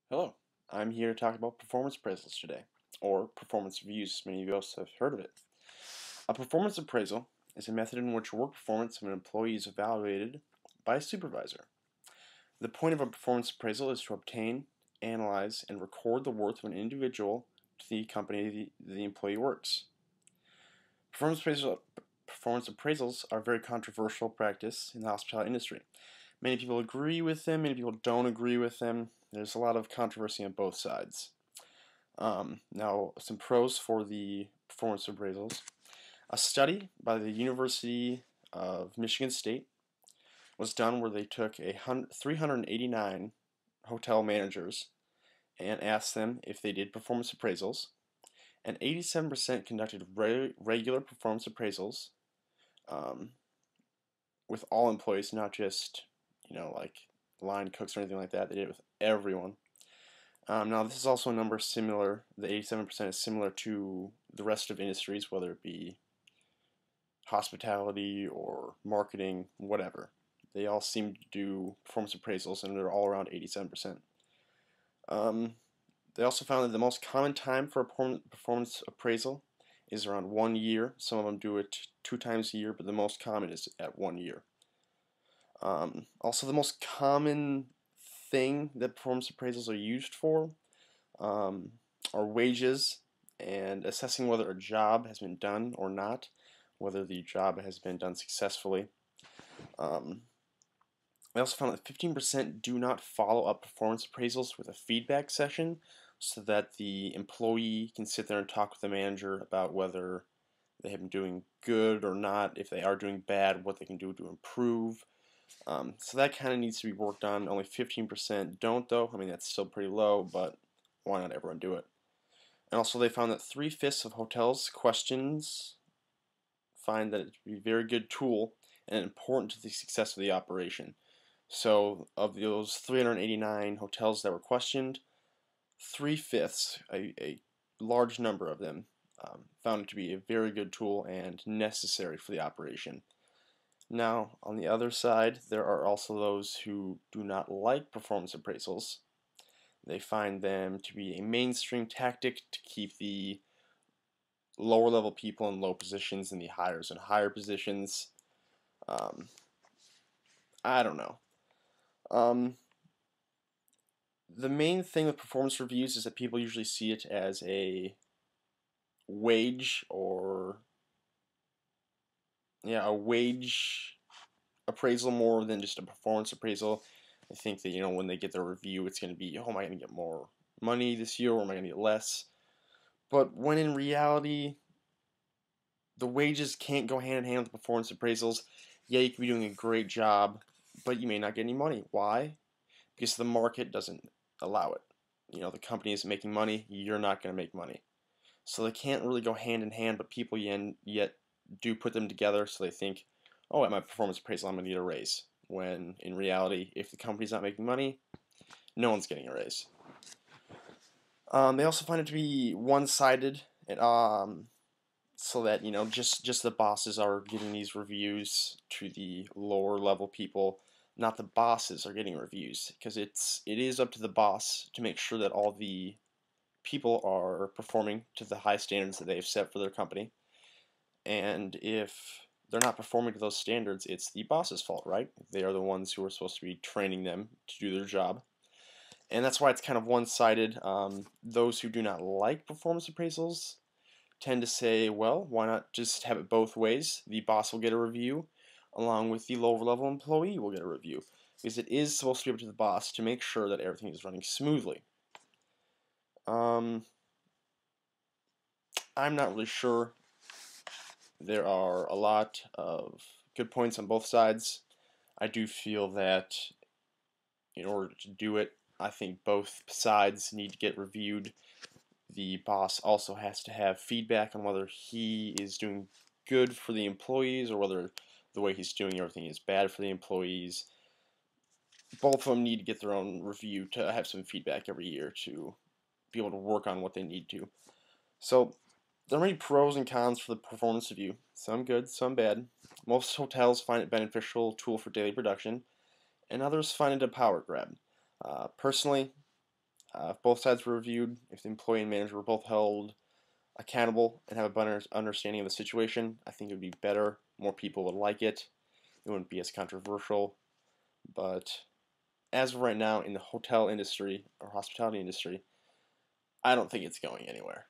Hello, I'm here to talk about performance appraisals today, or performance reviews, as many of us have heard of it. A performance appraisal is a method in which work performance of an employee is evaluated by a supervisor. The point of a performance appraisal is to obtain, analyze, and record the worth of an individual to the company the employee works. Performance appraisals are a very controversial practice in the hospitality industry. Many people agree with them, many people don't agree with them. There's a lot of controversy on both sides. Now, some pros for the performance appraisals. A study by the University of Michigan State was done where they took 389 hotel managers and asked them if they did performance appraisals, and 87% conducted regular performance appraisals um, with all employees, not just like line cooks or anything like that. They did it with everyone. Now, this is also a number similar. The 87% is similar to the rest of industries, whether it be hospitality or marketing, whatever. They all seem to do performance appraisals, and they're all around 87%. They also found that the most common time for a performance appraisal is around 1 year. Some of them do it 2 times a year, but the most common is at 1 year. Also, the most common thing that performance appraisals are used for um, are wages and assessing whether a job has been done or not, whether the job has been done successfully. I also found that 15% do not follow up performance appraisals with a feedback session so that the employee can sit there and talk with the manager about whether they have been doing good or not, if they are doing bad, what they can do to improve. So that kind of needs to be worked on. Only 15% don't, though. I mean, that's still pretty low, but why not everyone do it? And also, they found that 3/5 of hotels' questions find that it to be a very good tool and important to the success of the operation. So, of those 389 hotels that were questioned, 3/5, a large number of them, found it to be a very good tool and necessary for the operation. Now, on the other side, there are also those who do not like performance appraisals. They find them to be a mainstream tactic to keep the lower level people in low positions and the hires in higher positions. Um, I don't know. Um, the main thing with performance reviews is that people usually see it as a wage or a wage appraisal more than just a performance appraisal. I think that when they get their review, it's going to be, oh, am I going to get more money this year or am I going to get less? But when in reality, the wages can't go hand in hand with performance appraisals. Yeah, you could be doing a great job, but you may not get any money. Why? Because the market doesn't allow it. The company is making money, you're not going to make money. So they can't really go hand in hand, but people yet do put them together, so they think, oh, at my performance appraisal, I'm going to get a raise. When in reality, if the company's not making money, no one's getting a raise. They also find it to be one-sided, so that just the bosses are giving these reviews to the lower level people. Not the bosses are getting reviews, because it is up to the boss to make sure that all the people are performing to the high standards that they've set for their company. And if they're not performing to those standards, it's the boss's fault, right? They are the ones who are supposed to be training them to do their job. And that's why it's kind of one-sided. Those who do not like performance appraisals tend to say, well, why not just have it both ways? The boss will get a review, along with the lower level employee will get a review. Because it is supposed to be up to the boss to make sure that everything is running smoothly. I'm not really sure. There are a lot of good points on both sides. I do feel that in order to do it, I think both sides need to get reviewed. The boss also has to have feedback on whether he is doing good for the employees or whether the way he's doing everything is bad for the employees. Both of them need to get their own review to have some feedback every year to be able to work on what they need to. So there are many pros and cons for the performance review. Some good, some bad. Most hotels find it a beneficial tool for daily production, and others find it a power grab. Personally, If both sides were reviewed, if the employee and manager were both held accountable and have a better understanding of the situation, I think it would be better. More people would like it. It wouldn't be as controversial. But as of right now, in the hotel industry or hospitality industry, I don't think it's going anywhere.